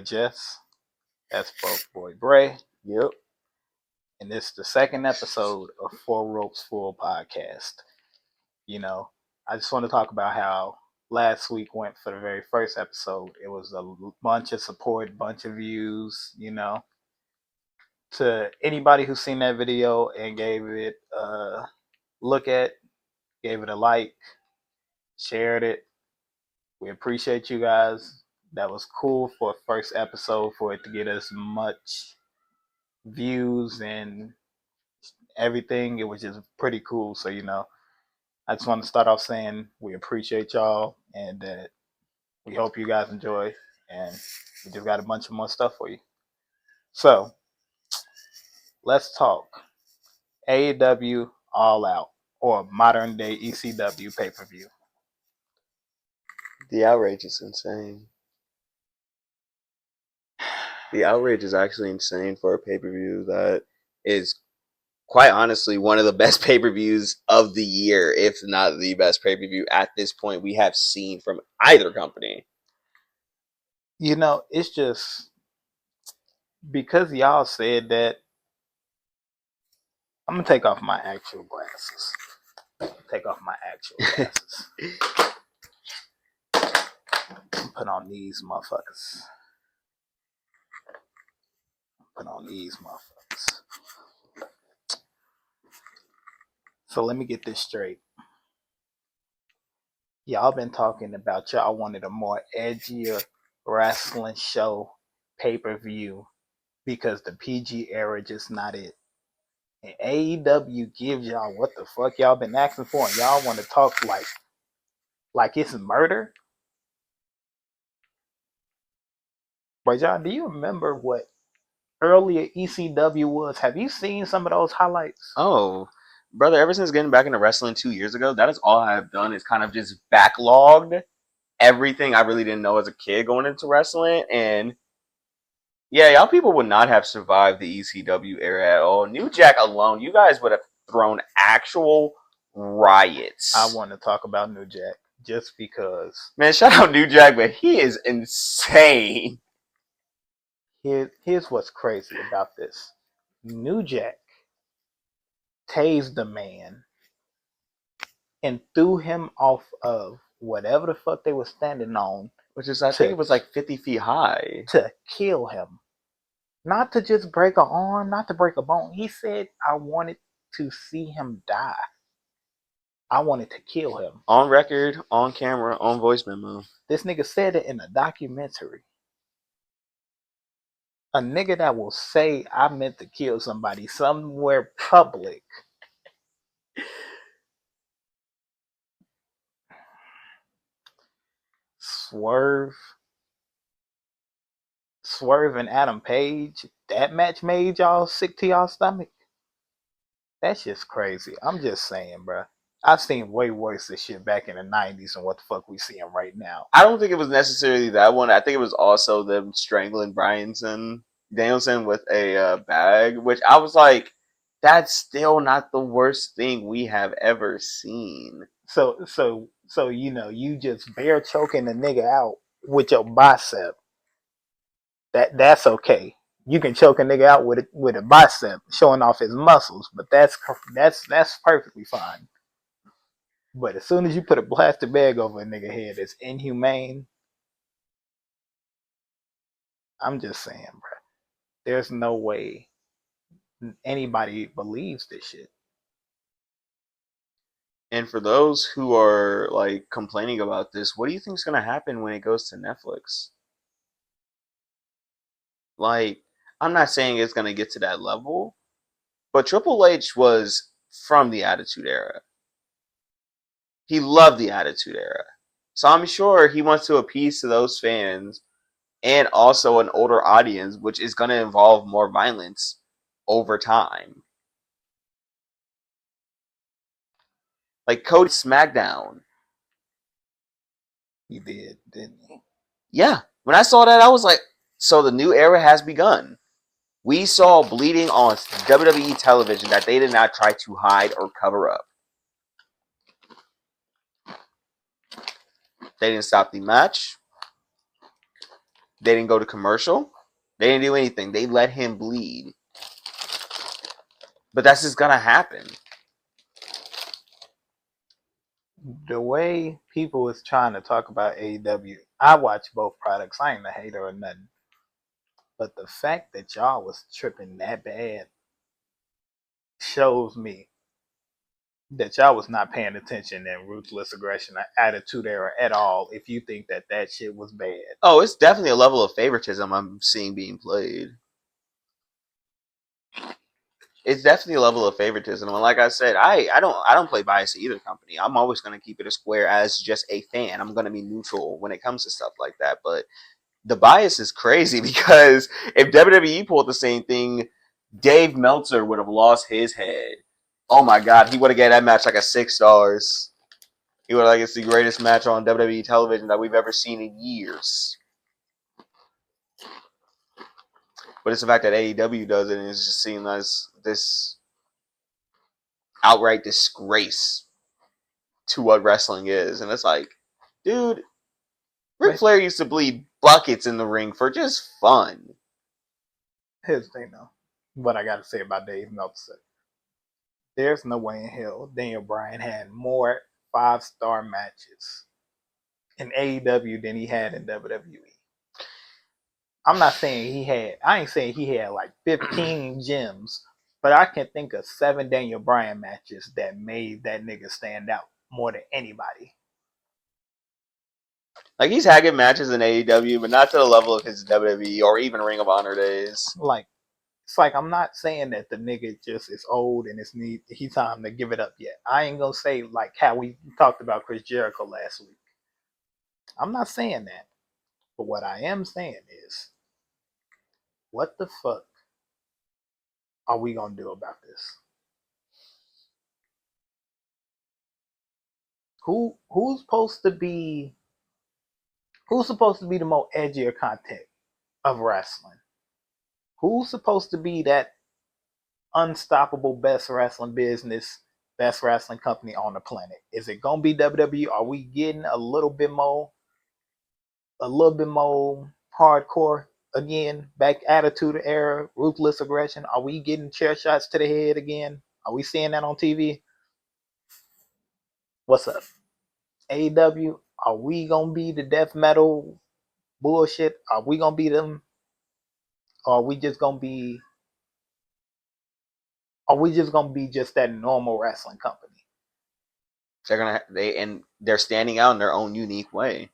Jess. That's boy Bray. Yep. And this is the second episode of Four Ropes Full Podcast. You know, I just want to talk about how last week went for the very first episode. It was a bunch of support, bunch of views, To anybody who's seen that video and gave it a look at, gave it a like, shared it, we appreciate you guys. That was cool for a first episode for it to get as much views and everything. It was just pretty cool. So, I just want to start off saying we appreciate y'all and that we hope you guys enjoy. And we just got a bunch of more stuff for you. So, let's talk AEW All Out or modern day ECW pay per view. The outrage is insane. The outrage is actually insane for a pay-per-view that is, quite honestly, one of the best pay-per-views of the year, if not the best pay-per-view at this point we have seen from either company. It's just because y'all said that, I'm going to take off my actual glasses. Put on these motherfuckers. So let me get this straight. Y'all been talking about y'all wanted a more edgier wrestling show pay-per-view because the PG era just not it. And AEW gives y'all what the fuck y'all been asking for, and y'all want to talk like it's murder? But y'all, do you remember what earlier ECW was? Have you seen some of those highlights? Oh, brother, ever since getting back into wrestling 2 years ago, that is all I've done is kind of just backlogged everything I really didn't know as a kid going into wrestling. And yeah, y'all people would not have survived the ECW era at all. New Jack alone, you guys would have thrown actual riots. I want to talk about New Jack just because. Man, shout out New Jack, but he is insane. Here's what's crazy about this. New Jack tased the man and threw him off of whatever the fuck they were standing on. Which is, I think it was like 50 feet high. To kill him. Not to just break an arm, not to break a bone. He said, I wanted to see him die. I wanted to kill him. On record, on camera, on voice memo. This nigga said it in a documentary. A nigga that will say I meant to kill somebody somewhere public. Swerve and Adam Page, that match made y'all sick to y'all stomach. That's just crazy. I'm just saying, bro. I've seen way worse this shit back in the 90s than what the fuck we seeing right now. I don't think it was necessarily that one. I think it was also them strangling Danielson with a bag, which I was like, that's still not the worst thing we have ever seen. So you just bear choking a nigga out with your bicep. That's okay. You can choke a nigga out with a bicep, showing off his muscles, but that's perfectly fine. But as soon as you put a plastic bag over a nigga head, it's inhumane. I'm just saying, bro. There's no way anybody believes this shit. And for those who are like complaining about this, what do you think is going to happen when it goes to Netflix? Like, I'm not saying it's going to get to that level, but Triple H was from the Attitude Era. He loved the Attitude Era. So I'm sure he wants to appease to those fans and also an older audience, which is going to involve more violence over time. Like Cody SmackDown. He did, didn't he? Yeah. When I saw that, I was like, so the new era has begun. We saw bleeding on WWE television that they did not try to hide or cover up. They didn't stop the match. They didn't go to commercial. They didn't do anything. They let him bleed. But that's just gonna happen. The way people is trying to talk about AEW, I watch both products. I ain't a hater or nothing. But the fact that y'all was tripping that bad shows me that y'all was not paying attention in Ruthless Aggression or Attitude Era at all if you think that that shit was bad. Oh, it's definitely a level of favoritism I'm seeing being played. It's definitely a level of favoritism, and like I said, I don't play bias to either company. I'm always going to keep it a square as just a fan. I'm going to be neutral when it comes to stuff like that. But the bias is crazy because if WWE pulled the same thing, Dave Meltzer would have lost his head. Oh my god, he would have gave that match like a 6 stars. He would have like it's the greatest match on WWE television that we've ever seen in years. But it's the fact that AEW does it, and it's just seen as this outright disgrace to what wrestling is. And it's like, dude, Ric But Flair used to bleed buckets in the ring for just fun. here's the thing though. What I gotta say about Dave Meltzer. There's no way in hell Daniel Bryan had more 5-star matches in AEW than he had in WWE. I'm not saying I ain't saying he had like 15 gems, but I can think of 7 Daniel Bryan matches that made that nigga stand out more than anybody. Like he's had good matches in AEW, but not to the level of his WWE or even Ring of Honor days. Like, it's like I'm not saying that the nigga just is old and he's time to give it up yet. I ain't gonna say like how we talked about Chris Jericho last week. I'm not saying that. But what I am saying is, what the fuck are we gonna do about this? Who's supposed to be the more edgier content of wrestling? Who's supposed to be that unstoppable best wrestling business, best wrestling company on the planet? Is it gonna be WWE? Are we getting a little bit more hardcore again? Back Attitude Era, Ruthless Aggression? Are we getting chair shots to the head again? Are we seeing that on TV? What's up? AEW, are we gonna be the death metal bullshit? Are we gonna be them? Or are we just gonna be just that normal wrestling company? They're standing out in their own unique way.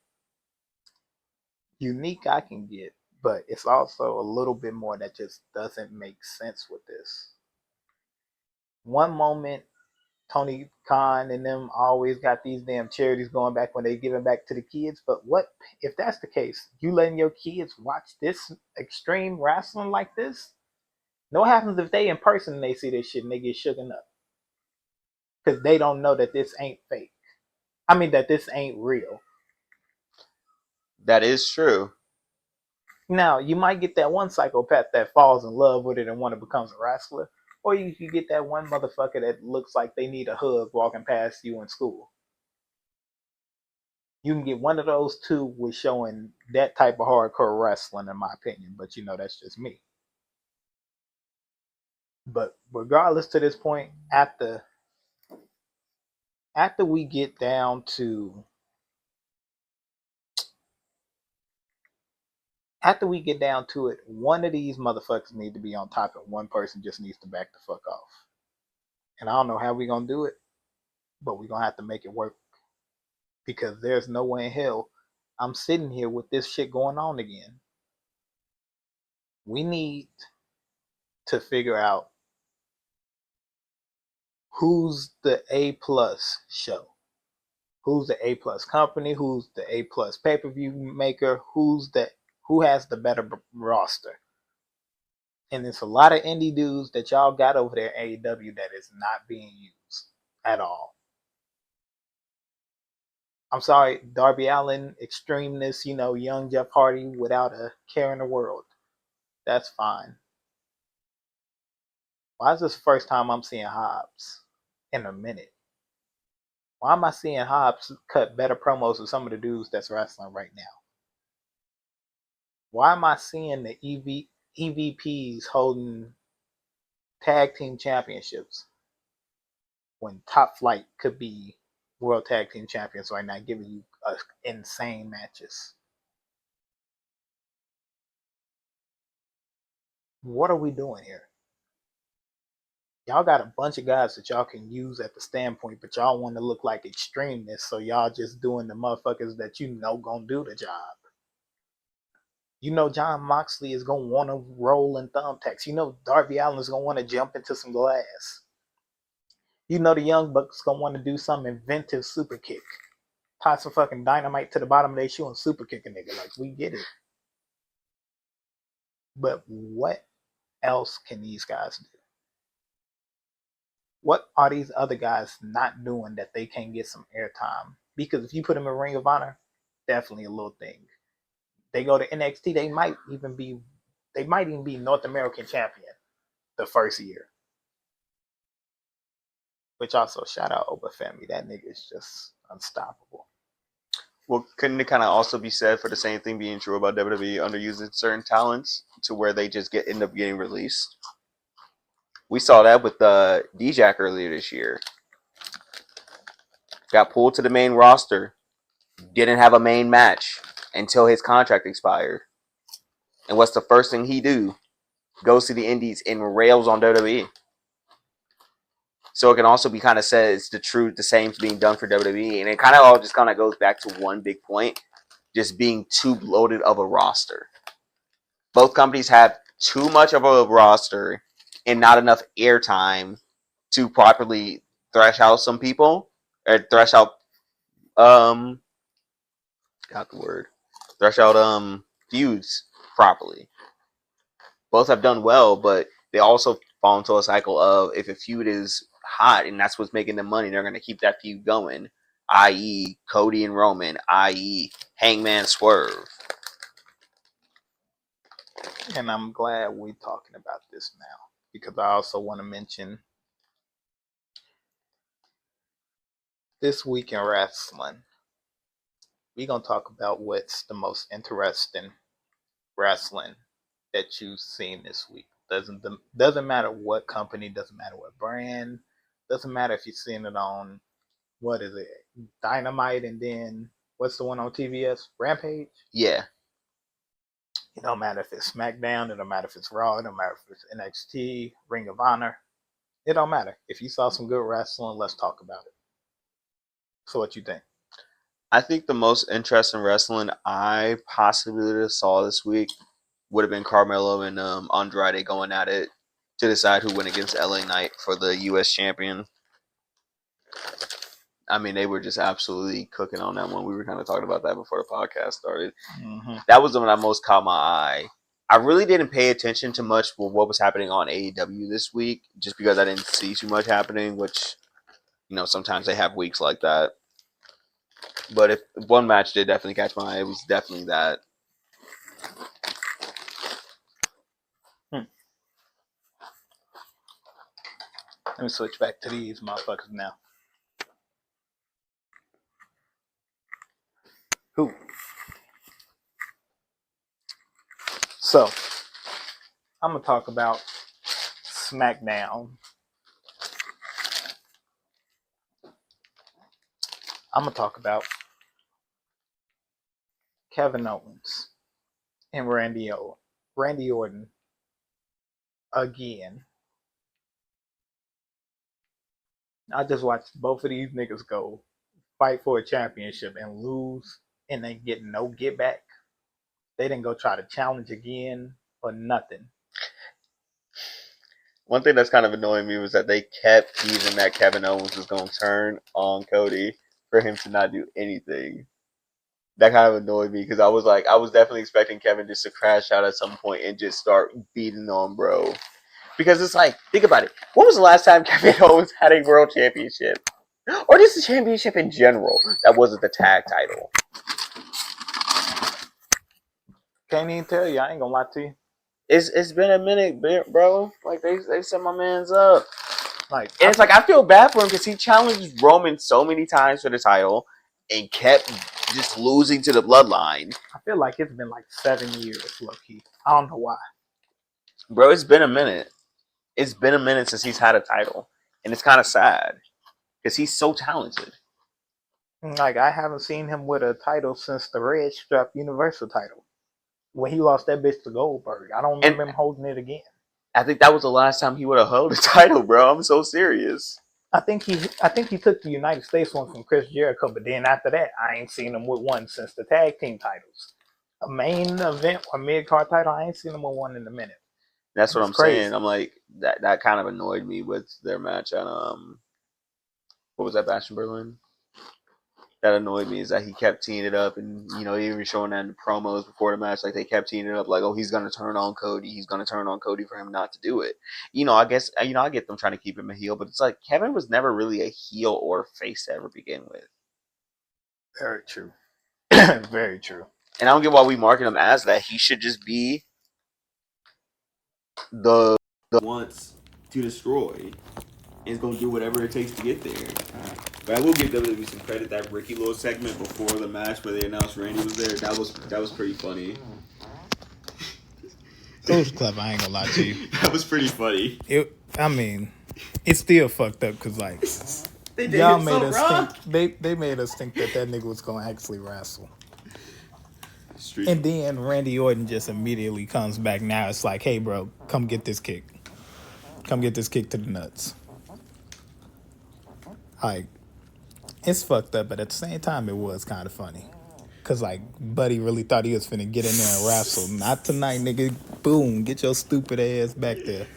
Unique I can get, but it's also a little bit more that just doesn't make sense with this. One moment Tony Khan and them always got these damn charities going back when they giving back to the kids. But what if that's the case? You letting your kids watch this extreme wrestling like this? Know what happens if they in person and they see this shit and they get shooken up? Because they don't know that this ain't fake. I mean that this ain't real. That is true. Now, you might get that one psychopath that falls in love with it and want to become a wrestler. Or you can get that one motherfucker that looks like they need a hug walking past you in school. You can get one of those two with showing that type of hardcore wrestling, in my opinion. But that's just me. But regardless to this point, after we get down to it, one of these motherfuckers need to be on top and one person just needs to back the fuck off. And I don't know how we gonna do it, but we're gonna have to make it work. Because there's no way in hell I'm sitting here with this shit going on again. We need to figure out who's the A plus show. Who's the A plus company? Who's the A plus pay per view maker? Who has the better roster? And there's a lot of indie dudes that y'all got over there at AEW that is not being used at all. I'm sorry, Darby Allin, extremeness, young Jeff Hardy without a care in the world. That's fine. Why is this the first time I'm seeing Hobbs in a minute? Why am I seeing Hobbs cut better promos with some of the dudes that's wrestling right now? Why am I seeing the EVPs holding tag team championships when Top Flight could be world tag team champions right now, giving you insane matches? What are we doing here? Y'all got a bunch of guys that y'all can use at the standpoint, but y'all want to look like extremists, so y'all just doing the motherfuckers that you know gonna do the job. You know John Moxley is gonna want to roll in thumbtacks. You know Darby Allin is gonna want to jump into some glass. You know the Young Bucks gonna want to do some inventive super kick. Tie some fucking dynamite to the bottom of their shoe and super kick a nigga. Like, we get it. But what else can these guys do? What are these other guys not doing that they can't get some airtime? Because if you put them in Ring of Honor, definitely a little thing. They go to NXT, they might even be North American champion the first year. Which also, shout out Obafemi. That nigga is just unstoppable. Well, couldn't it kind of also be said for the same thing being true about WWE underusing certain talents to where they just end up getting released? We saw that with D-Jack earlier this year. Got pulled to the main roster. Didn't have a main match until his contract expired. And what's the first thing he do? Goes to the Indies and rails on WWE. So it can also be kind of said it's the same being done for WWE. And it kind of all just kind of goes back to one big point. Just being too bloated of a roster. Both companies have too much of a roster and not enough airtime to properly thresh out some people. Or thresh out got the word. Thresh out feuds properly. Both have done well, but they also fall into a cycle of if a feud is hot and that's what's making them money, they're going to keep that feud going. I.e., Cody and Roman. I.e., Hangman Swerve. And I'm glad we're talking about this now, because I also want to mention this week in wrestling. We're going to talk about what's the most interesting wrestling that you've seen this week. Doesn't matter what company, doesn't matter what brand, doesn't matter if you're seeing it on, what is it, Dynamite, and then what's the one on TBS, Rampage? Yeah. It don't matter if it's SmackDown, it don't matter if it's Raw, it don't matter if it's NXT, Ring of Honor. It don't matter. If you saw some good wrestling, let's talk about it. So what you think? I think the most interesting wrestling I possibly saw this week would have been Carmelo and Andrade going at it to decide who went against LA Knight for the U.S. champion. I mean, they were just absolutely cooking on that one. We were kind of talking about that before the podcast started. Mm-hmm. That was the one that most caught my eye. I really didn't pay attention to much with what was happening on AEW this week, just because I didn't see too much happening, which, sometimes they have weeks like that. But if one match did definitely catch my eye, it was definitely that. Let me switch back to these motherfuckers now. Who? So, I'm going to talk about SmackDown. I'm going to talk about Kevin Owens and Randy Orton again. I just watched both of these niggas go fight for a championship and lose, and they get no get back. They didn't go try to challenge again or nothing. One thing that's kind of annoying me was that they kept teasing that Kevin Owens was going to turn on Cody for him to not do anything. That kind of annoyed me because I was definitely expecting Kevin just to crash out at some point and just start beating on bro. Because it's like, think about it. When was the last time Kevin Owens had a world championship? Or just a championship in general that wasn't the tag title? Can't even tell you. I ain't gonna lie to you. It's been a minute, bro. Like, they set my man's up. Like, and it's like, I feel bad for him because he challenged Roman so many times for the title and kept just losing to the Bloodline. I feel like it's been like 7 years, low key. I don't know why. Bro, it's been a minute. It's been a minute since he's had a title. And it's kind of sad. Because he's so talented. Like, I haven't seen him with a title since the Red Strap Universal title. When he lost that bitch to Goldberg. I don't remember him holding it again. I think that was the last time he would have held a title, bro. I'm so serious. I think he took the United States one from Chris Jericho, but then after that, I ain't seen him with one since the tag team titles. A main event or mid card title, I ain't seen him with one in a minute. That's what I'm saying. I'm like, that kind of annoyed me with their match on what was that match in Berlin? That annoyed me is that he kept teeing it up, and even showing that in the promos before the match, like they kept teeing it up, like, oh, he's gonna turn on Cody, for him not to do it. I guess I get them trying to keep him a heel, but it's like Kevin was never really a heel or face to ever begin with. Very true. Very true. And I don't get why we market him as that. He should just be the wants to destroy. Is going to do whatever it takes to get there. But I will give WWE some credit. That Ricky Little segment before the match where they announced Randy was there, that was pretty funny. It was clever, I ain't gonna lie to you. That was pretty funny. It's still fucked up because, like, y'all made us think, they made us think that nigga was gonna actually wrestle. And then Randy Orton just immediately comes back. Now it's like, hey, bro, come get this kick. Come get this kick to the nuts. Like, it's fucked up, but at the same time, it was kind of funny. Because, like, Buddy really thought he was finna get in there and wrestle. Not tonight, nigga. Boom, get your stupid ass back there.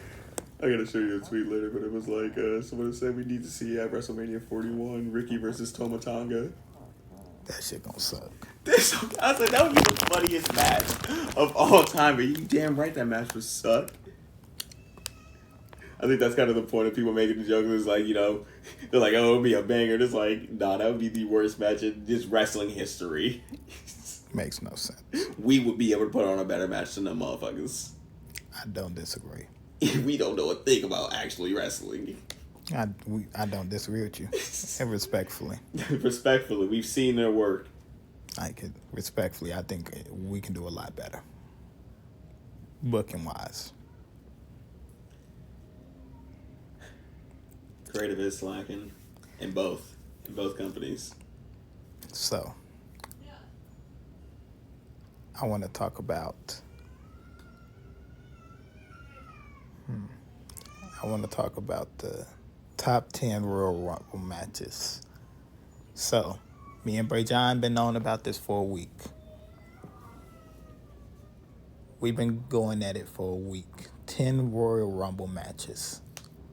I gotta show you a tweet later, but it was like, someone said we need to see at WrestleMania 41, Ricky versus Toma Tonga. That shit gonna suck. I was like, that would be the funniest match of all time, but you damn right that match would suck. I think that's kind of the point of people making the joke. Is like, they're like, oh, it would be a banger. It's like, nah, that would be the worst match in just wrestling history. Makes no sense. We would be able to put on a better match than them motherfuckers. I don't disagree. We don't know a thing about actually wrestling. I don't disagree with you. And respectfully. Respectfully, we've seen their work. Respectfully, I think we can do a lot better. Booking wise. Creative is slacking in both companies. So, I want to talk about the top 10 Royal Rumble matches. So, me and Bray John been knowing about this for a week. We've been going at it for a week. 10 Royal Rumble matches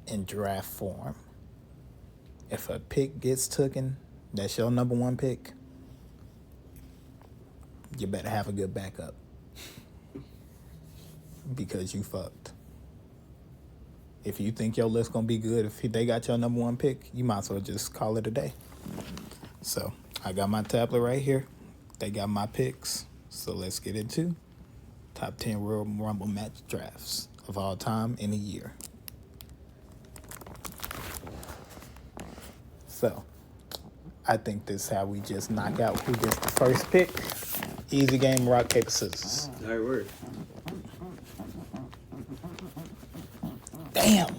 in draft form. If a pick gets taken, that's your number one pick, you better have a good backup. Because you fucked. If you think your list gonna be good, if they got your number one pick, you might as well just call it a day. So, I got my tablet right here. They got my picks. So let's get into top 10 Royal Rumble match drafts of all time in a year. So, I think this is how we just knock out who gets the first pick. Easy game, rock, paper, scissors. All right, word. Damn.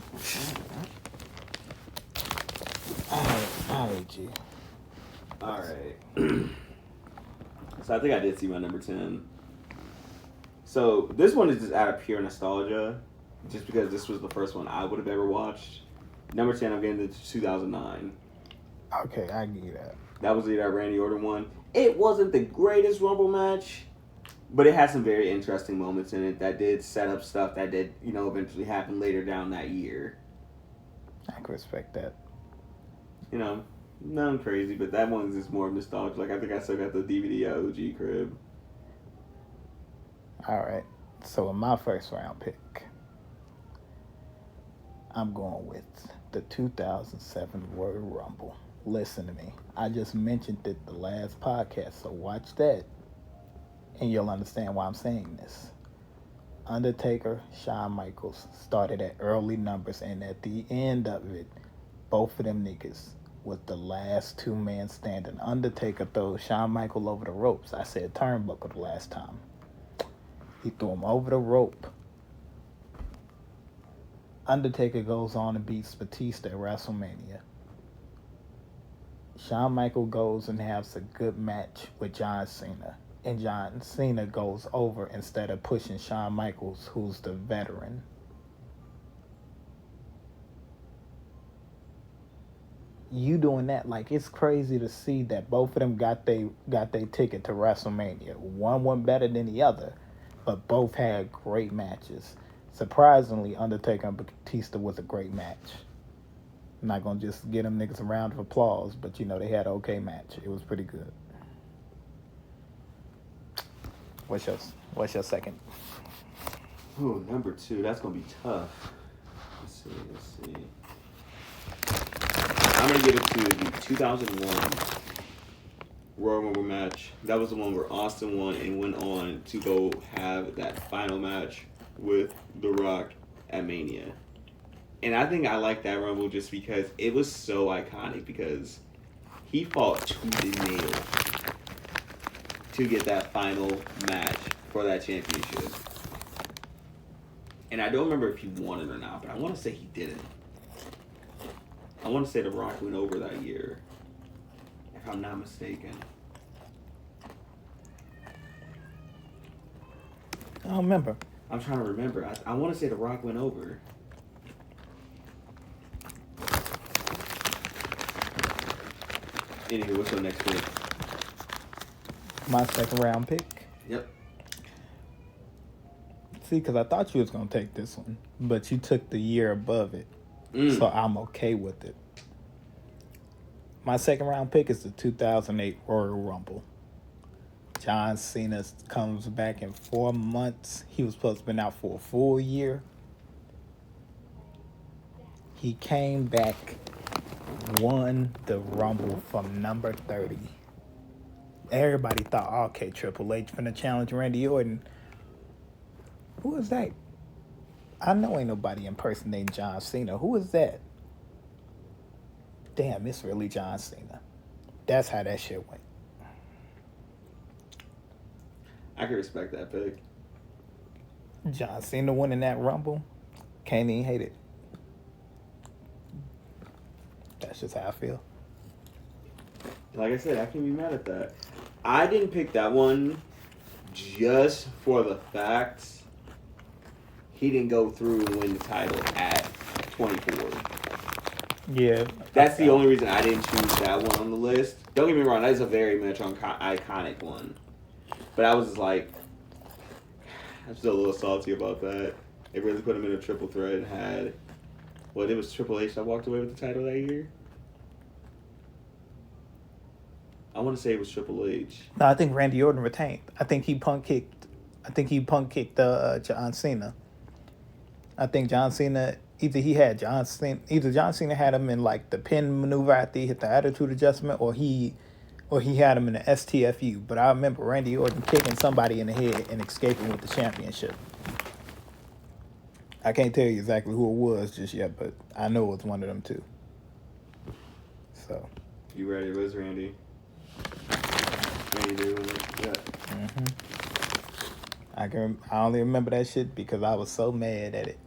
All right, G. All right. So I think I did see my number 10. So this one is just out of pure nostalgia, just because this was the first one I would have ever watched. Number 10, I'm getting to 2009. Okay, I give you that. That was that Randy Orton one. It wasn't the greatest Rumble match, but it had some very interesting moments in it that did set up stuff that did, eventually happen later down that year. I can respect that. Nothing crazy, but that one's just more nostalgia. Like, I think I still got the DVD at OG crib. All right. So in my first round pick, I'm going with the 2007 Royal Rumble. Listen to me. I just mentioned it the last podcast, so watch that, and you'll understand why I'm saying this. Undertaker, Shawn Michaels started at early numbers, and at the end of it, both of them niggas was the last two men standing. Undertaker throws Shawn Michaels over the ropes. I said turnbuckle the last time. He threw him over the rope. Undertaker goes on and beats Batista at WrestleMania. Shawn Michaels goes and has a good match with John Cena. And John Cena goes over instead of pushing Shawn Michaels, who's the veteran. You doing that, like, it's crazy to see that both of them got they ticket to WrestleMania. One went better than the other, but both had great matches. Surprisingly, Undertaker and Batista was a great match. I'm not gonna just get them niggas a round of applause, but you know they had an okay match. It was pretty good. What's your second? Oh, number 2. That's gonna be tough. Let's see. I'm gonna give it to the 2001 Royal Rumble match. That was the one where Austin won and went on to go have that final match with The Rock at Mania. And I think I like that Rumble just because it was so iconic, because he fought tooth and nail to get that final match for that championship. And I don't remember if he won it or not, but I want to say he didn't. I want to say The Rock went over that year, if I'm not mistaken. I don't remember. I'm trying to remember. I want to say The Rock went over. Anyway, what's your next pick? My second round pick. Yep. See, because I thought you was going to take this one, but you took the year above it, so I'm okay with it. My second round pick is the 2008 Royal Rumble. John Cena comes back in 4 months. He was supposed to have been out for a full year. He came back, won the Rumble from number 30. Everybody thought, okay, Triple H finna challenge Randy Orton. Who is that? I know ain't nobody impersonating John Cena. Who is that? Damn, it's really John Cena. That's how that shit went. I can respect that pick. John Cena winning that Rumble, can't even hate it. That's just how I feel. Like I said, I can't be mad at that. I didn't pick that one just for the fact he didn't go through and win the title at 24. Yeah. That's the only reason I didn't choose that one on the list. Don't get me wrong, that is a very much iconic one. But I was just like, I'm still a little salty about that. They really put him in a triple threat and had, it was Triple H that walked away with the title that year? I want to say it was Triple H. No, I think Randy Orton retained. I think he punk kicked John Cena. I think John Cena either John Cena had him in like the pin maneuver after he hit the attitude adjustment, or he had him in the STFU. But I remember Randy Orton kicking somebody in the head and escaping with the championship. I can't tell you exactly who it was just yet, but I know it was one of them too. So. You ready? Where's Randy? Randy did win it. Yeah. I only remember that shit because I was so mad at it.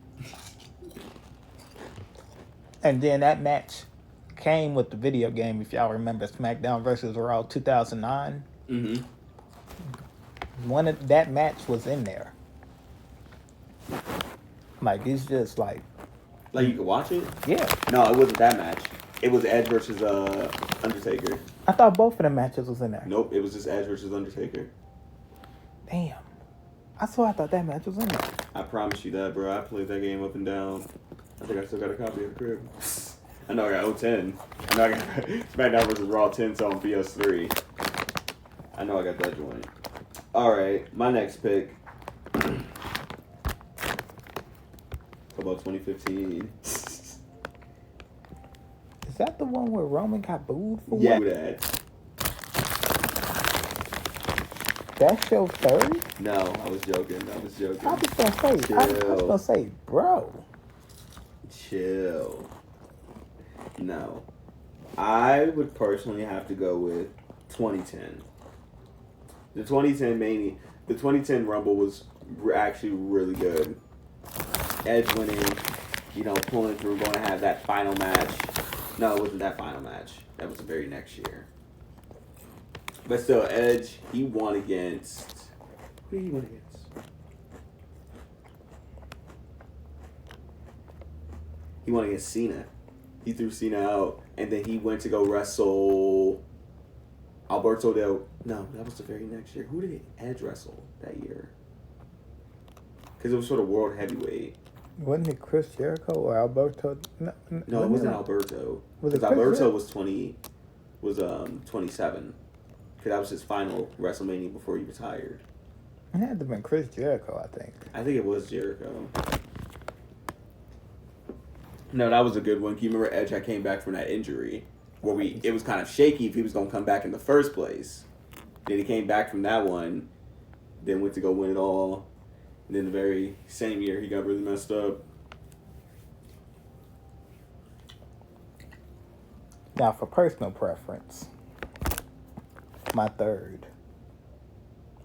And then that match came with the video game, if y'all remember, SmackDown vs. Raw 2009. That match was in there. Like, it's just like... Like, you could watch it? Yeah. No, it wasn't that match. It was Edge versus Undertaker. I thought both of the matches was in there. Nope, it was just Edge versus Undertaker. Damn. I thought that match was in there. I promise you that, bro. I played that game up and down. I think I still got a copy of the crib. I know I got 010. I know I got SmackDown vs. Raw 10 on PS3. I know I got that joint. Alright, my next pick. About 2015. Is that the one where Roman got booed for Yeah, what? that. That's your third? No, I was joking. I was gonna say, bro. Chill. No. I would personally have to go with 2010. The 2010 Mania, the 2010 Rumble was actually really good. Edge winning, pulling through, going to have that final match. No, it wasn't that final match. That was the very next year. But still, Edge, he won against. Who did he win against? He won against Cena. He threw Cena out, and then he went to go wrestle Alberto Del. No, that was the very next year. Who did Edge wrestle that year? Because it was sort of world heavyweight. Wasn't it Chris Jericho or Alberto? No, it wasn't Alberto. Was it Because Chris Alberto Jericho? was 27. Because that was his final WrestleMania before he retired. It had to have been Chris Jericho, I think. I think it was Jericho. No, that was a good one. You remember Edge had came back from that injury where it was kind of shaky if he was going to come back in the first place. Then he came back from that one, then went to go win it all. And then the very same year, he got really messed up. Now, for personal preference, my third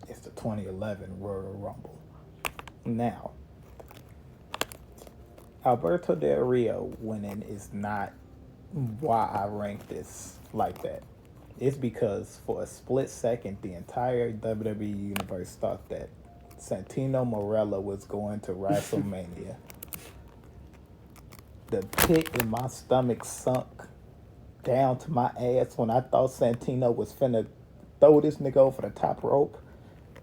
is the 2011 Royal Rumble. Now, Alberto Del Rio winning is not why I rank this like that. It's because for a split second, the entire WWE universe thought that Santino Marella was going to WrestleMania. The pit in my stomach sunk down to my ass when I thought Santino was finna throw this nigga over the top rope.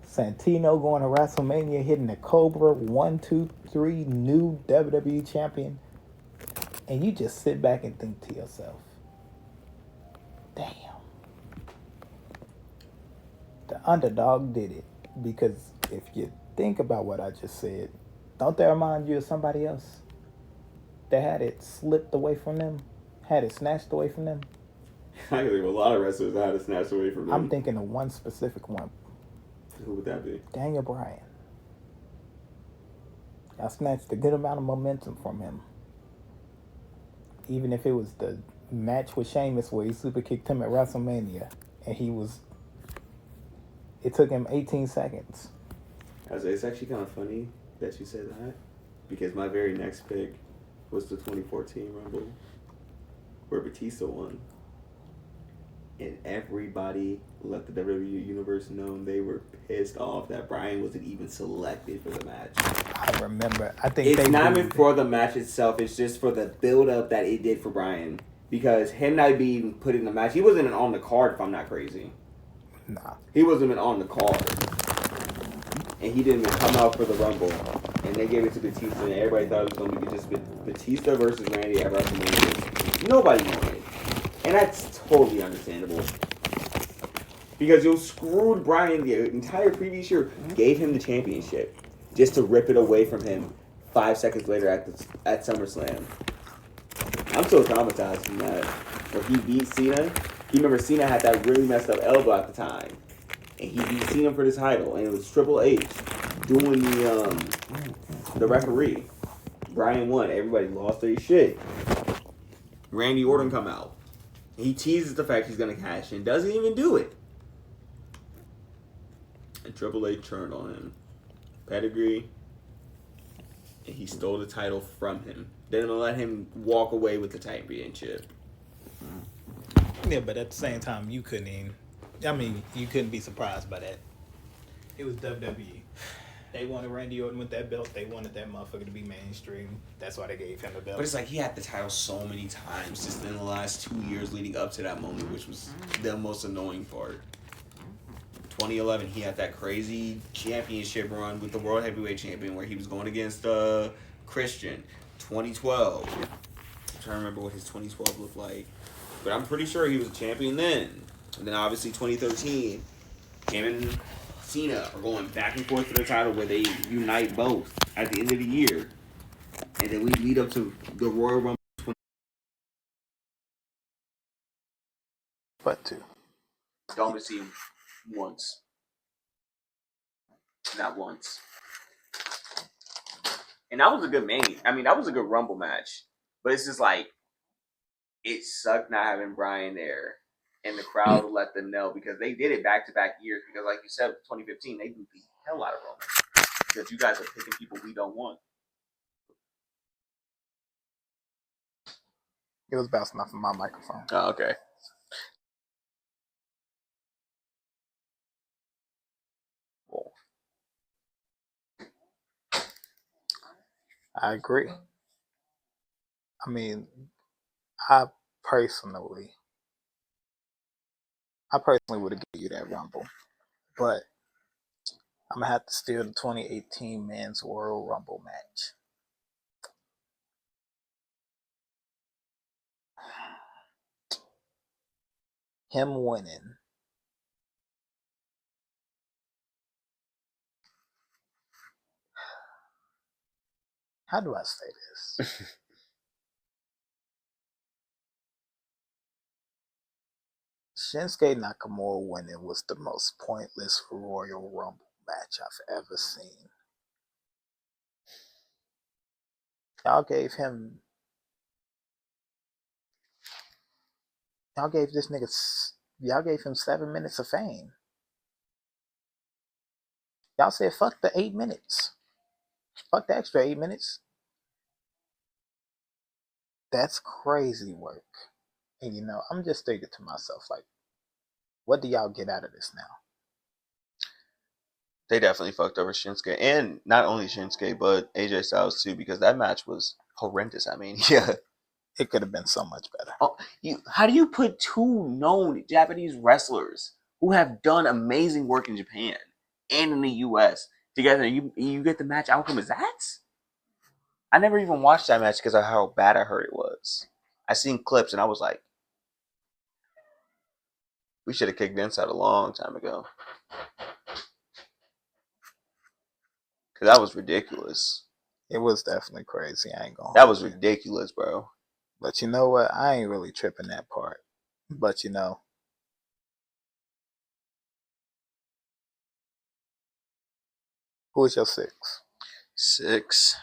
Santino going to WrestleMania, hitting the Cobra, 1, 2, 3, new WWE champion. And you just sit back and think to yourself, damn. The underdog did it. Because if you think about what I just said, don't that remind you of somebody else that had it slipped away from them? Had it snatched away from them? I can think of a lot of wrestlers that had it snatched away from them. I'm thinking of one specific one. Who would that be? Daniel Bryan. I snatched a good amount of momentum from him. Even if it was the match with Sheamus where he super kicked him at WrestleMania and it took him 18 seconds. It's actually kind of funny that you said that because my very next pick was the 2014 Rumble where Batista won. And everybody let the WWE Universe know they were pissed off that Bryan wasn't even selected for the match. I remember. I think it's not even for the match itself. It's just for the build-up that it did for Bryan. Because him not being put in the match, he wasn't even on the card, if I'm not crazy. Nah. He wasn't even on the card. And he didn't even come out for the Rumble. And they gave it to Batista, and everybody thought it was going to be just Batista versus Randy at WrestleMania. Nobody wanted it. And that's totally understandable. Because you screwed Bryan the entire previous year, gave him the championship, just to rip it away from him 5 seconds later at SummerSlam. I'm so traumatized from that. Where he beat Cena. You remember Cena had that really messed up elbow at the time. And he beat Cena for the title. And it was Triple H doing the referee. Bryan won. Everybody lost their shit. Randy Orton come out. He teases the fact he's going to cash in. Doesn't even do it. And Triple H turned on him. Pedigree. And he stole the title from him. Didn't let him walk away with the championship. Yeah, but at the same time, you couldn't be surprised by that. It was WWE. They wanted Randy Orton with that belt. They wanted that motherfucker to be mainstream. That's why they gave him the belt. But it's like he had the title so many times just in the last 2 years leading up to that moment, which was the most annoying part. 2011, he had that crazy championship run with the World Heavyweight Champion where he was going against Christian. 2012. I'm trying to remember what his 2012 looked like. But I'm pretty sure he was a champion then. And then obviously 2013, him and Cena are going back and forth for the title where they unite both at the end of the year. And then we lead up to the Royal Rumble. But to Don't see him once. Not once. And that was a good that was a good Rumble match. But it's just like, it sucked not having Brian there, and the crowd let them know because they did it back-to-back years. Because, like you said, 2015, they beat the hell out of Roman because you guys are picking people we don't want. It was bouncing off of my microphone. Oh, okay. I agree. I mean, I personally would have given you that Rumble, but I'm gonna have to steal the 2018 Men's World Rumble match. Him winning. How do I say this? Shinsuke Nakamura winning was the most pointless Royal Rumble match I've ever seen. Y'all gave this nigga, y'all gave him 7 minutes of fame. Y'all said fuck the 8 minutes. Fuck the extra 8 minutes. That's crazy work. And you know, I'm just thinking to myself, like, what do y'all get out of this now? They definitely fucked over Shinsuke. And not only Shinsuke, but AJ Styles too, because that match was horrendous. I mean, yeah. It could have been so much better. Oh, how do you put two known Japanese wrestlers who have done amazing work in Japan and in the US together? You get the match outcome as that? I never even watched that match because of how bad I heard it was. I seen clips and I was like, we should have kicked Vince out a long time ago. Because that was ridiculous. It was definitely crazy. I ain't gonna. That was ridiculous, bro. But you know what? I ain't really tripping that part. But you know, who was your 6? 6.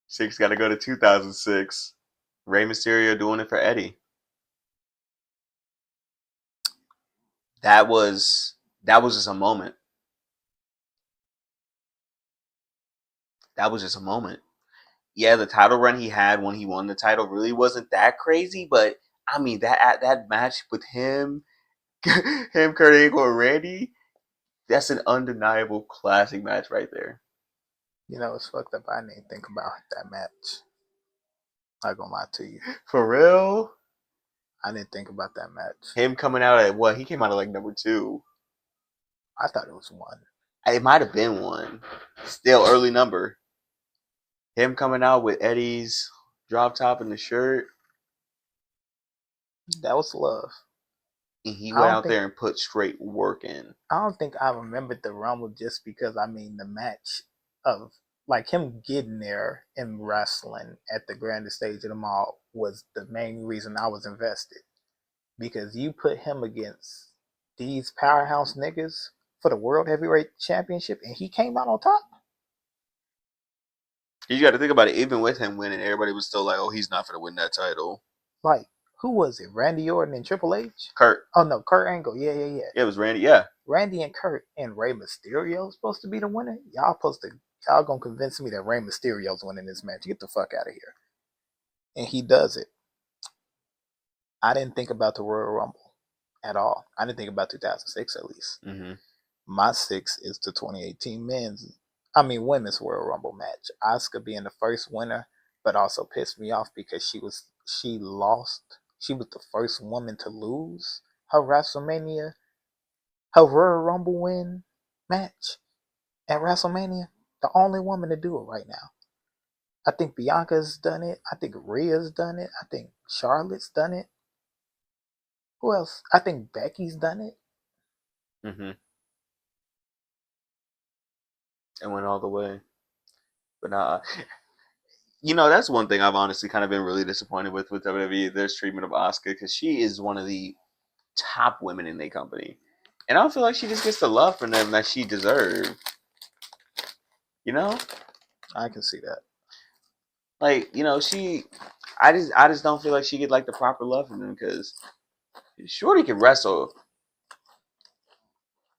Six got to go to 2006. Rey Mysterio doing it for Eddie. That was just a moment. That was just a moment. Yeah, the title run he had when he won the title really wasn't that crazy, but I mean that match with him, Kurt Angle, and Randy, that's an undeniable classic match right there. You know, it's fucked up. I didn't think about that match. Not gonna lie to you. For real? I didn't think about that match. Him coming out at what? He came out at like number 2. I thought it was 1. It might have been 1. Still early number. Him coming out with Eddie's drop top and the shirt. That was love. And he went out there and put straight work in. I don't think I remembered the Rumble just because, I mean, the match of, like, him getting there and wrestling at the grandest stage of them all was the main reason I was invested. Because you put him against these powerhouse niggas for the World Heavyweight Championship and he came out on top. You got to think about it. Even with him winning, everybody was still like, oh, he's not going to win that title. Like, who was it? Randy Orton and Triple H? Kurt. Oh, no, Kurt Angle. Yeah. Yeah, it was Randy, yeah. Randy and Kurt and Rey Mysterio supposed to be the winner? Y'all gonna convince me that Rey Mysterio's winning this match. Get the fuck out of here. And he does it. I didn't think about the Royal Rumble at all. I didn't think about 2006 at least. Mm-hmm. My 6 is the 2018 women's Royal Rumble match. Auska being the first winner, but also pissed me off because she lost. She was the first woman to lose her WrestleMania, her Royal Rumble win match at WrestleMania. The only woman to do it right now. I think Bianca's done it. I think Rhea's done it. I think Charlotte's done it. Who else? I think Becky's done it. Mm-hmm. And went all the way. But nah, that's one thing I've honestly kind of been really disappointed with WWE, their treatment of Auska, because she is one of the top women in their company. And I don't feel like she just gets the love from them that she deserves. You know, I can see that. like I just don't feel like she get like the proper love from him because Shorty can wrestle.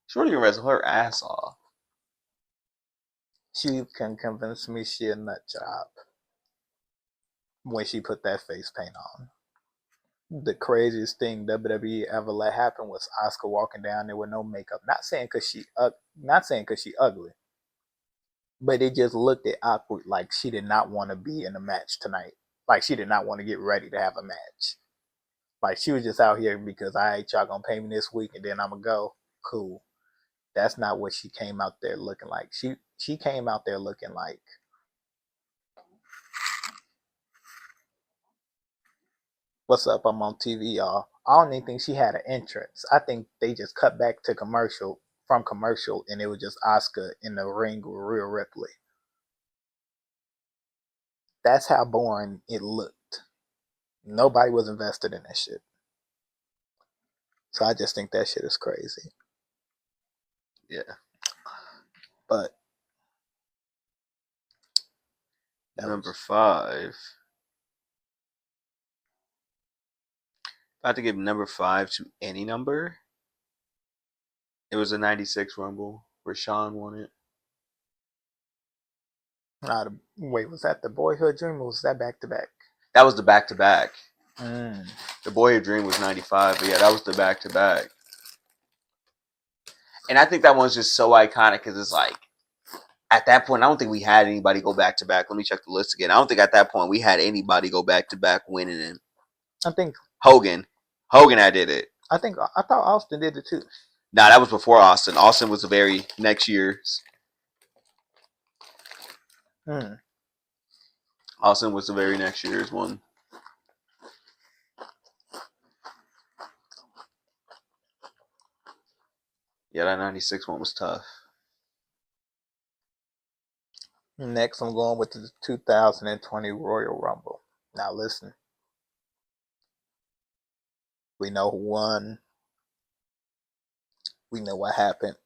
Shorty can wrestle her ass off. She can convince me she a nut job when she put that face paint on. The craziest thing WWE ever let happen was Auska walking down there with no makeup. Not saying because she ugly, but it just looked at awkward, like she did not want to be in a match tonight. Like she did not want to get ready to have a match. Like she was just out here because y'all gonna pay me this week and then I'm gonna go. Cool. That's not what she came out there looking like. She came out there looking like, what's up? I'm on TV, y'all. I don't even think she had an entrance. I think they just cut back to commercial and it was just Auska in the ring with Rhea Ripley. That's how boring it looked. Nobody was invested in that shit. So I just think that shit is crazy. Yeah. But Number 5. If I had to give number 5 to any number, it was a 96 Rumble where Sean won it. wait, was that the Boyhood Dream or was that back to back? That was the back-to-back. The Boyhood Dream was 95, but yeah, that was the back-to-back. And I think that one's just so iconic because it's like, at that point, I don't think we had anybody go back-to-back. Let me check the list again. I don't think at that point we had anybody go back-to-back winning it. I think Hogan I did it. I thought Austin did it too. Nah, that was before Austin. Austin was the very next year. Austin was the very next year's one. Yeah, that 96 one was tough. Next, I'm going with the 2020 Royal Rumble. Now, listen. We know who won. We know what happened.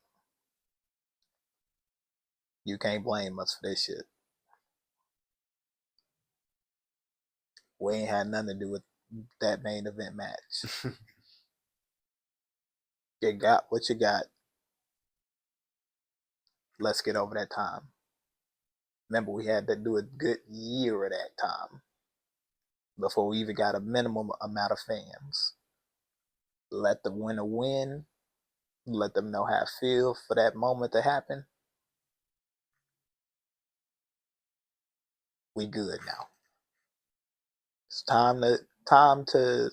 You can't blame us for this shit. We ain't had nothing to do with that main event match. You got what you got. Let's get over that time. Remember, we had to do a good year of that time before we even got a minimum amount of fans. Let the winner win. Let them know how it feels for that moment to happen. We good now. It's time to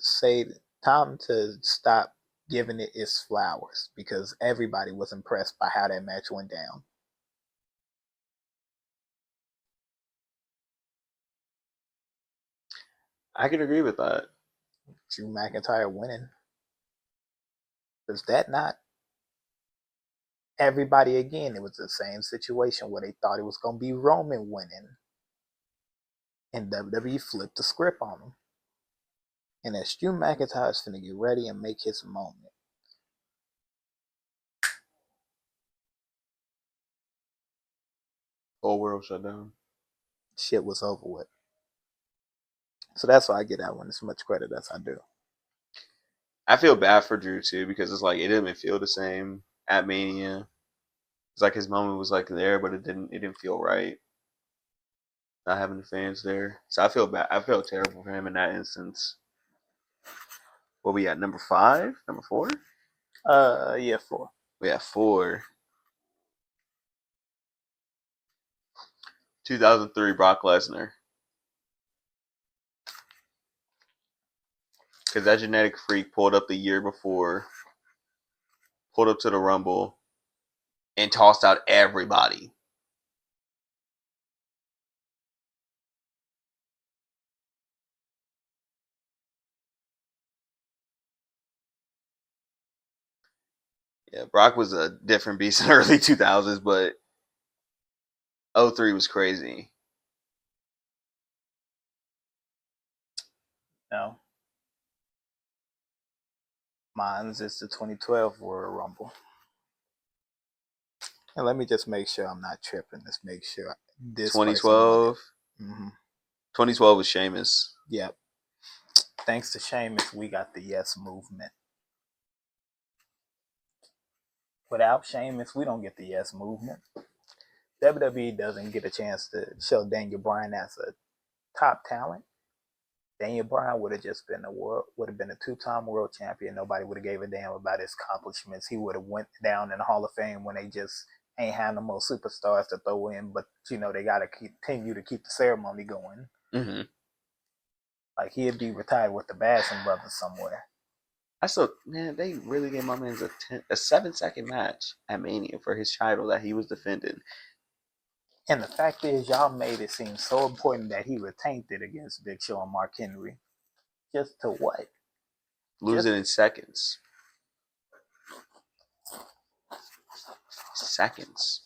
stop giving it its flowers because everybody was impressed by how that match went down. I can agree with that. Drew McIntyre winning. Was that not everybody again? It was the same situation where they thought it was going to be Roman winning. And WWE flipped the script on him. And as Drew McIntyre's finna get ready and make his moment. Whole world shut down. Shit was over with. So that's why I get that one as much credit as I do. I feel bad for Drew too because it's like it didn't feel the same at Mania. It's like his moment was like there, but it didn't feel right. Not having the fans there, so I feel bad. I felt terrible for him in that instance. What we at? Number 5, number 4? Yeah, 4. We have 4. 2003 Brock Lesnar. Because that genetic freak pulled up the year before, pulled up to the Rumble, and tossed out everybody. Yeah, Brock was a different beast in the early 2000s, but 03 was crazy. No. Mine's is the 2012 Royal Rumble. And let me just make sure I'm not tripping. Let's make sure this 2012. 2012 was Sheamus. Yep. Thanks to Sheamus, we got the Yes Movement. Without Sheamus, we don't get the Yes Movement. WWE doesn't get a chance to show Daniel Bryan as a top talent. Daniel Bryan would have just been a two-time world champion. Nobody would have gave a damn about his accomplishments. He would have went down in the Hall of Fame when they just ain't had no more superstars to throw in. But they got to continue to keep the ceremony going. Mm-hmm. Like he'd be retired with the Basham brothers somewhere. They really gave my man a 7-second match at Mania for his title that he was defending. And the fact is, y'all made it seem so important that he retained it against Big Show and Mark Henry. Just to what? Lose it in seconds. Seconds.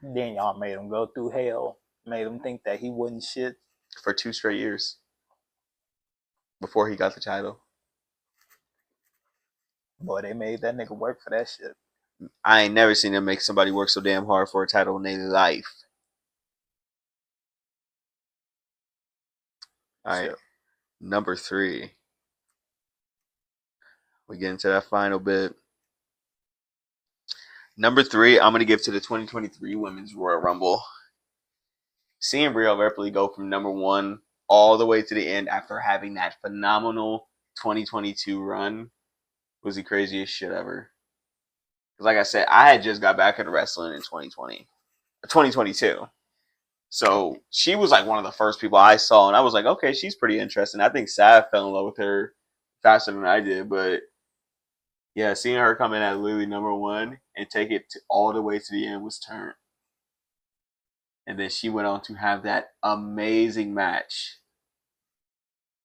Then y'all made him go through hell. Made him think that he wasn't shit. For 2 straight years. Before he got the title. Boy, they made that nigga work for that shit. I ain't never seen them make somebody work so damn hard for a title in their life. Alright. Number 3. We get into that final bit. Number 3, I'm going to give to the 2023 Women's Royal Rumble. Seeing Rhea Ripley go from number 1 all the way to the end after having that phenomenal 2022 run was the craziest shit ever. Like I said, I had just got back into wrestling in 2022. So she was like one of the first people I saw, and I was like, okay, she's pretty interesting. I think Sav fell in love with her faster than I did, but yeah, seeing her come in at literally number 1 and take it all the way to the end was turned. And then she went on to have that amazing match.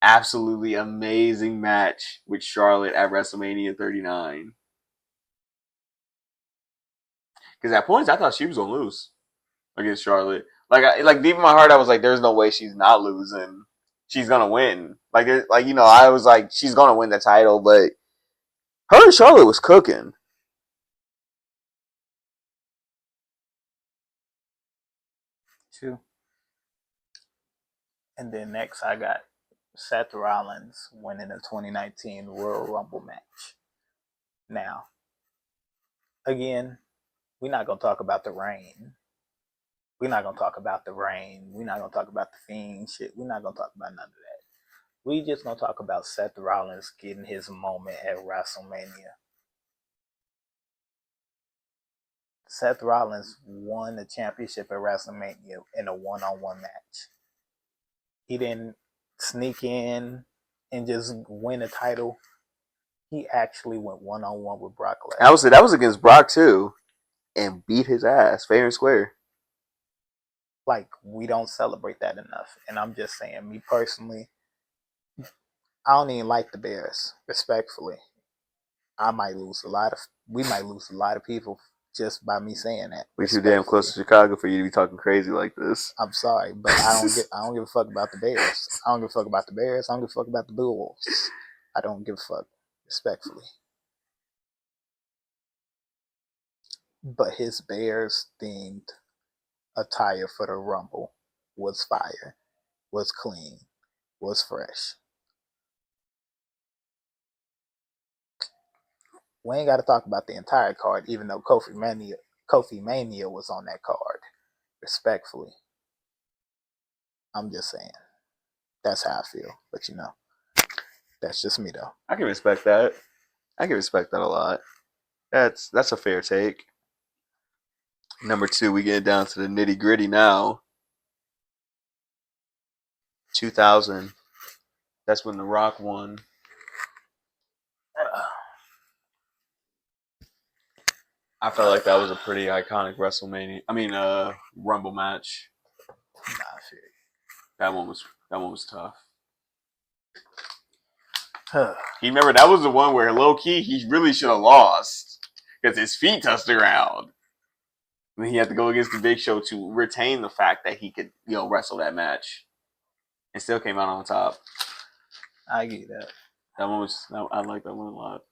Absolutely amazing match with Charlotte at WrestleMania 39. Because at points, I thought she was going to lose against Charlotte. Like deep in my heart, I was like, there's no way she's not losing. She's going to win. I was like, she's going to win the title, but her and Charlotte was cooking. True. And then next, I got Seth Rollins winning the 2019 Royal Rumble match. Now, again, we're not going to talk about the reign. We're not going to talk about the reign. We're not going to talk about the Fiend shit. We're not going to talk about none of that. We just going to talk about Seth Rollins getting his moment at WrestleMania. Seth Rollins won the championship at WrestleMania in a one-on-one match. He didn't sneak in and just win a title. He actually went one-on-one with Brock Lesnar. That was against Brock too, and beat his ass fair and square. Like, we don't celebrate that enough. And I'm just saying, me personally, I don't even like the Bears, respectfully. We might lose a lot of people just by me saying that. We're too damn close to Chicago for you to be talking crazy like this. I'm sorry, but I don't give a fuck about the Bears. I don't give a fuck about the Bears. I don't give a fuck about the Bulls. I don't give a fuck, respectfully. But his Bears themed attire for the Rumble was fire, was clean, was fresh. We ain't got to talk about the entire card, even though Kofi Mania was on that card. Respectfully, I'm just saying. That's how I feel. But that's just me though. I can respect that. I can respect that a lot. That's a fair take. Number 2, we get down to the nitty gritty now. 2000. That's when The Rock won. I felt like that was a pretty iconic Rumble match. That one was tough. You remember that was the one where low key he really should have lost because his feet touched the ground. And he had to go against the Big Show to retain the fact that he could, wrestle that match, and still came out on top. I get that. I like that one a lot.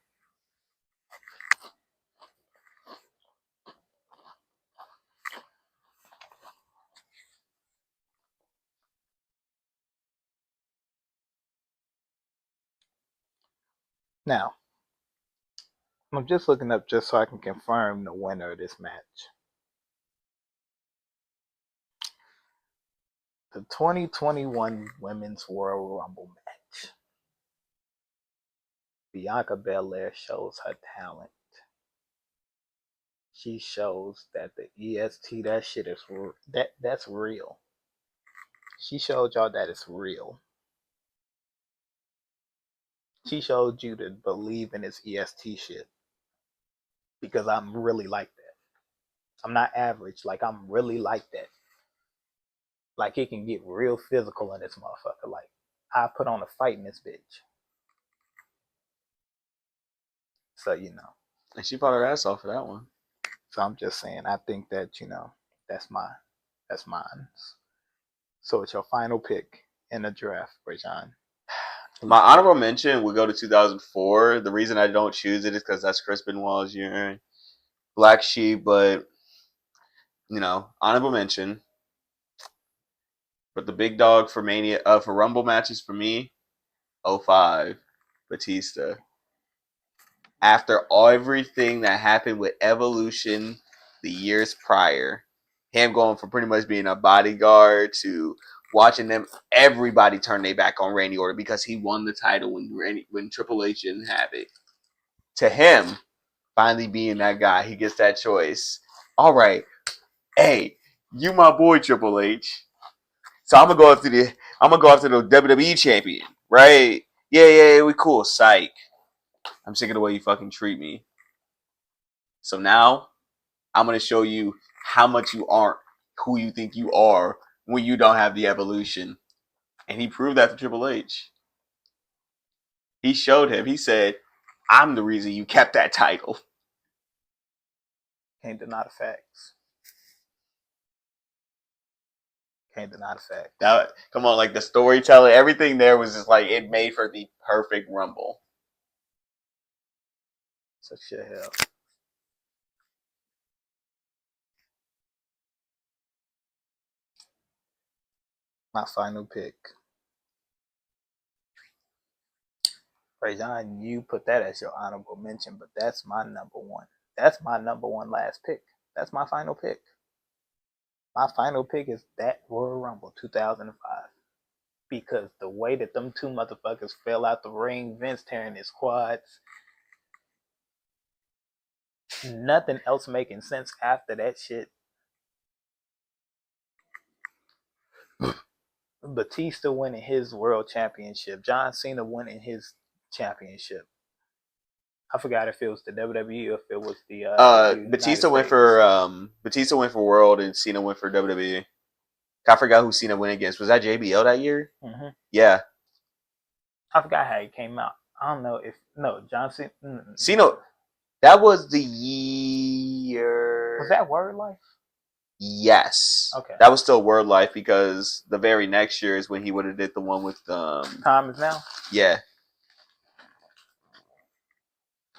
Now, I'm just looking up just so I can confirm the winner of this match. The 2021 Women's Royal Rumble match. Bianca Belair shows her talent. She shows that the EST, that shit is that's real. She showed y'all that it's real. She showed you to believe in this EST shit. Because I'm really like that. I'm not average. Like, I'm really like that. Like, it can get real physical in this motherfucker. Like, I put on a fight in this bitch. So, you know. And she fought her ass off for that one. So I'm just saying, I think that, you know, that's mine. So it's your final pick in the draft, Rajon. My honorable mention would go to 2004. The reason I don't choose it is because that's Chris Benoit's year. Black Sheep, but, you know, honorable mention. But the big dog for Mania, for Rumble matches for me, 05, Batista. After everything that happened with Evolution the years prior, him going from pretty much being a bodyguard to watching them, everybody turn their back on Randy Orton because he won the title when Triple H didn't have it. To him, finally being that guy, he gets that choice. All right, hey, you my boy Triple H. So I'm gonna go after the WWE champion, right? Yeah, we cool. Psych. I'm sick of the way you fucking treat me. So now I'm gonna show you how much you aren't who you think you are when you don't have the evolution. And he proved that to Triple H. He showed him. He said, "I'm the reason you kept that title." Can't deny the facts. Can't deny the facts. That, come on, like the storytelling, everything there was just like it made for the perfect Rumble. So shit, hell. My final pick. Rajon, you put that as your honorable mention, but that's my number one. That's my number one last pick. That's my final pick. My final pick is that Royal Rumble 2005. Because the way that them two motherfuckers fell out the ring, Vince tearing his quads, nothing else making sense after that shit. Batista winning his world championship, John Cena winning his championship. I forgot if it was the WWE or if it was the Batista went for World and Cena went for WWE. I forgot who Cena went against. Was that JBL that year? Mm-hmm. Yeah. I forgot how it came out. I don't know if John Cena. Cena. That was the year. Was that Word Life? Yes. Okay. That was still Word Life because the very next year is when he would have did the one with Time Is Now. Yeah.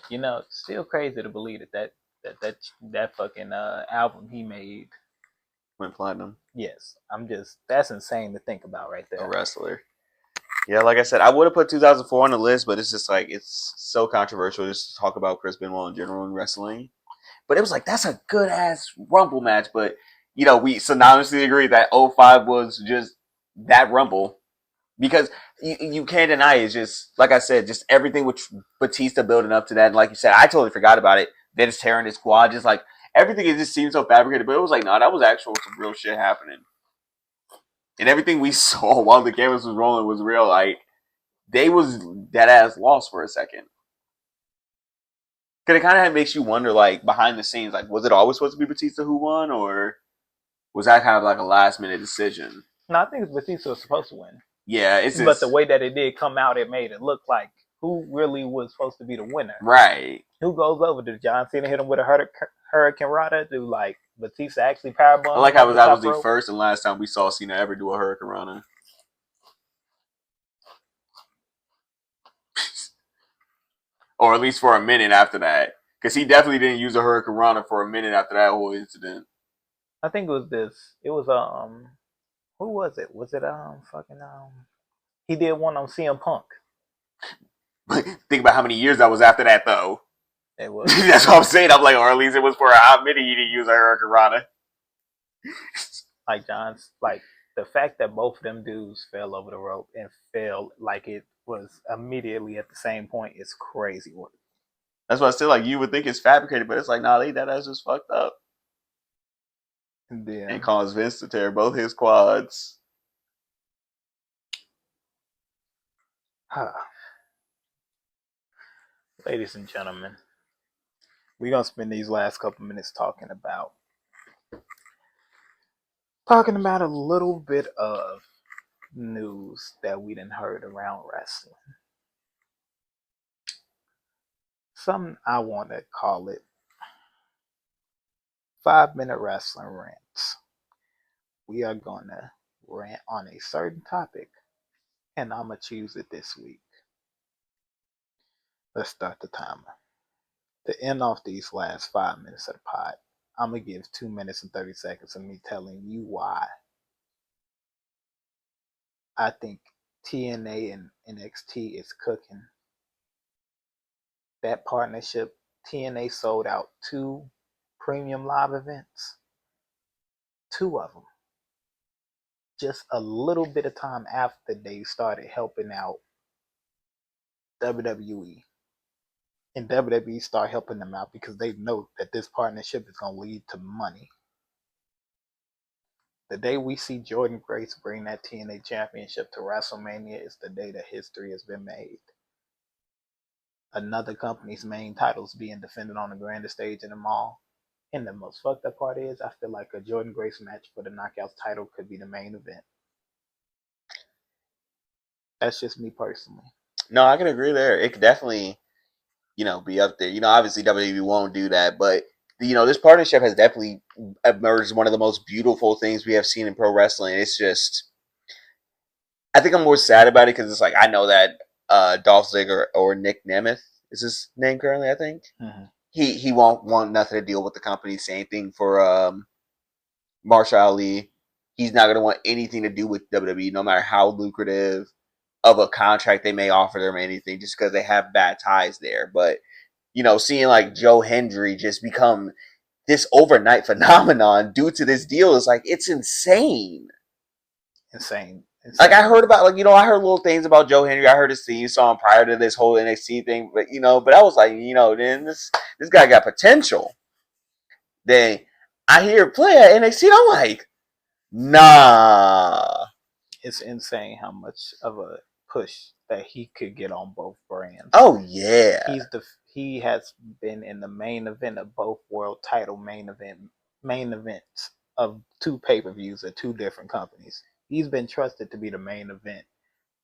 You know, still crazy to believe that fucking album he made went platinum. Yes, that's insane to think about right there. A wrestler. Yeah, like I said, I would have put 2004 on the list, but it's just like it's so controversial just to talk about Chris Benoit in general in wrestling. But it was like that's a good ass Rumble match. But you know, we synonymously agree that 05 was just that Rumble because you can't deny it. It's just like I said, just everything with Batista building up to that. And like you said, I totally forgot about it. Then it's tearing his quad, just like everything. It just seemed so fabricated, but it was like, no, that was actual some real shit happening. And everything we saw while the cameras was rolling was real. Like they was dead ass lost for a second. Cause it kind of makes you wonder, like behind the scenes, like was it always supposed to be Batista who won, or was that kind of like a last minute decision? No, I think Batista was supposed to win. Yeah, but the way that it did come out, it made it look like who really was supposed to be the winner. Right. Who goes over? Did John Cena hit him with a Hurricane Rana? Do like Batista actually powerbomb? I like how that was the first and last time we saw Cena ever do a Hurricane Rana. Or at least for a minute after that. Because he definitely didn't use a Hurricane Rana for a minute after that whole incident. I think it was this. It was who was it? Was it fucking he did one on CM Punk. Think about how many years that was after that, though. It was. That's what I'm saying. I'm like, or at least it was for a hot minute he didn't use a Hurricane. Like John's, like the fact that both of them dudes fell over the rope and fell like it was immediately at the same point is crazy work. That's why I still like you would think it's fabricated, but it's like, nah, that ass just fucked up. Yeah. And caused Vince to tear both his quads. Ladies and gentlemen, we're gonna spend these last couple minutes talking about a little bit of news that we didn't heard around wrestling. Something I want to call it 5-minute wrestling rants. We are gonna rant on a certain topic, and I'm gonna choose it this week. Let's start the timer. To end off these last 5 minutes of the pod, I'm gonna give 2 minutes and 30 seconds of me telling you why I think TNA and NXT is cooking. That partnership, TNA sold out 2 premium live events. 2 of them. Just a little bit of time after they started helping out WWE. And WWE start helping them out because they know that this partnership is going to lead to money. The day we see Jordan Grace bring that TNA championship to WrestleMania is the day that history has been made. Another company's main titles being defended on the grandest stage in the mall. And the most fucked up part is, I feel like a Jordan Grace match for the Knockouts title could be the main event. That's just me personally. No, I can agree there. It could definitely, be up there. Obviously WWE won't do that, but this partnership has definitely emerged as one of the most beautiful things we have seen in pro wrestling. It's just, I think I'm more sad about it because it's like I know that Dolph Ziggler or Nick Nemeth is his name currently. I think he won't want nothing to deal with the company. Same thing for Marshall Ali. He's not going to want anything to do with WWE, no matter how lucrative of a contract they may offer them or anything, just because they have bad ties there. But seeing like Joe Hendry just become this overnight phenomenon due to this deal is like it's insane. Insane. Like I heard about I heard little things about Joe Hendry. I heard his theme song prior to this whole NXT thing, but but I was like, then this guy got potential. Then I hear it play at NXT, and I'm like, nah. It's insane how much of a push that he could get on both brands. Oh yeah. He has been in the main event of both world title main events of 2 pay-per-views at 2 different companies. He's been trusted to be the main event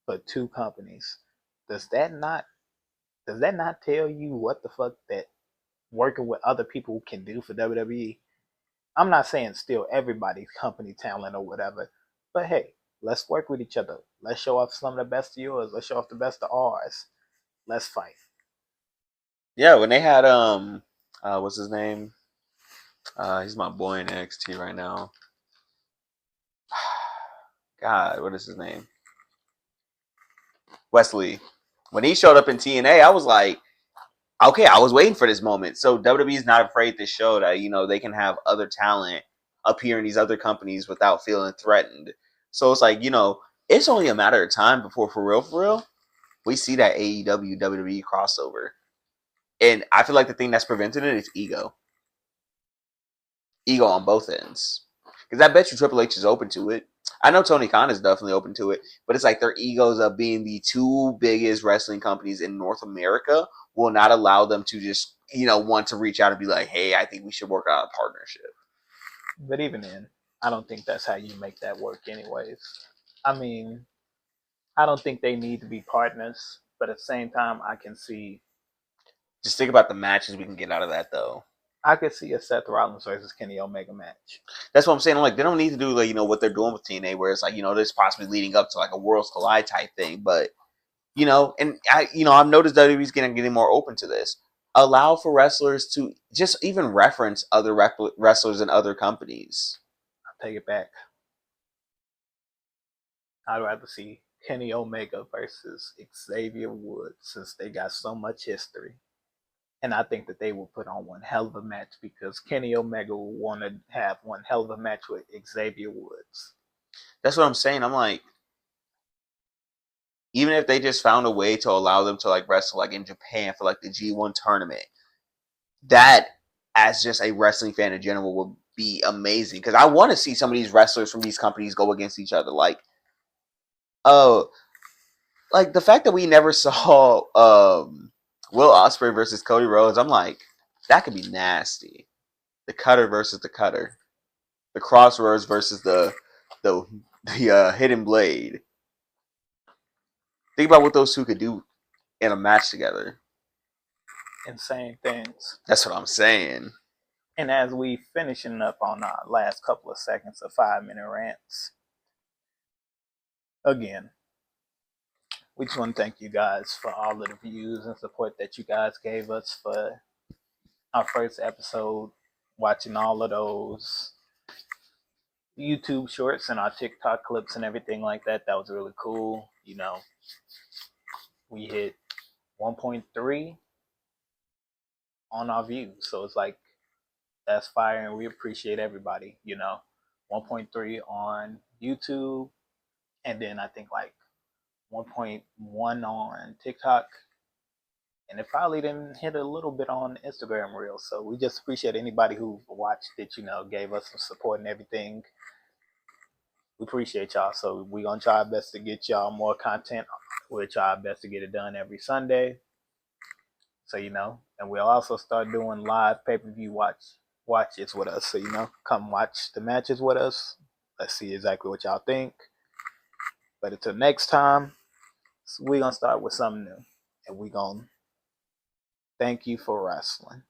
for 2 companies. Does that not tell you what the fuck that working with other people can do for WWE? I'm not saying steal everybody's company talent or whatever, but hey, let's work with each other. Let's show off some of the best of yours. Let's show off the best of ours. Let's fight. Yeah, when they had what's his name? He's my boy in NXT right now. God, what is his name? Wesley. When he showed up in TNA, I was like, okay, I was waiting for this moment. So WWE is not afraid to show that they can have other talent appear in these other companies without feeling threatened. So it's like it's only a matter of time before for real, we see that AEW WWE crossover. And I feel like the thing that's preventing it is ego. Ego on both ends. Because I bet you Triple H is open to it. I know Tony Khan is definitely open to it, but it's like their egos of being the 2 biggest wrestling companies in North America will not allow them to just, want to reach out and be like, hey, I think we should work out a partnership. But even then, I don't think that's how you make that work anyways. I mean, I don't think they need to be partners, but at the same time, I can see... Just think about the matches we can get out of that, though. I could see a Seth Rollins versus Kenny Omega match. That's what I'm saying. I'm like, they don't need to do what they're doing with TNA, where it's like this possibly leading up to like a Worlds Collide type thing. But and I've noticed WWE's getting more open to this. Allow for wrestlers to just even reference other wrestlers in other companies. I'll take it back. I'd rather see Kenny Omega versus Xavier Woods, since they got so much history. And I think that they will put on one hell of a match because Kenny Omega will want to have one hell of a match with Xavier Woods. That's what I'm saying. I'm like, even if they just found a way to allow them to like wrestle like in Japan for like the G1 tournament, that as just a wrestling fan in general would be amazing because I want to see some of these wrestlers from these companies go against each other. Like, oh, like the fact that we never saw Will Ospreay versus Cody Rhodes, I'm like, that could be nasty. The Cutter versus the Cutter, the Crossroads versus the Hidden Blade. Think about what those two could do in a match together. Insane things. That's what I'm saying. And as we finishing up on our last couple of seconds of 5-minute rants, again, we just want to thank you guys for all of the views and support that you guys gave us for our first episode, watching all of those YouTube shorts and our TikTok clips and everything like that. That was really cool. You know, we hit 1.3 on our views. So it's like, that's fire, and we appreciate everybody, you know. 1.3 on YouTube, and then I think like 1.1 on TikTok, and it probably didn't hit a little bit on Instagram Reels. So we just appreciate anybody who watched it, you know, gave us some support and everything. We appreciate y'all. So we're gonna try our best to get y'all more content. We'll try our best to get it done every Sunday. So, you know, and we'll also start doing live pay-per-view watches with us. So, you know, come watch the matches with us. Let's see exactly what y'all think. But until next time, we're going to start with something new. And we're going to thank you for wrestling.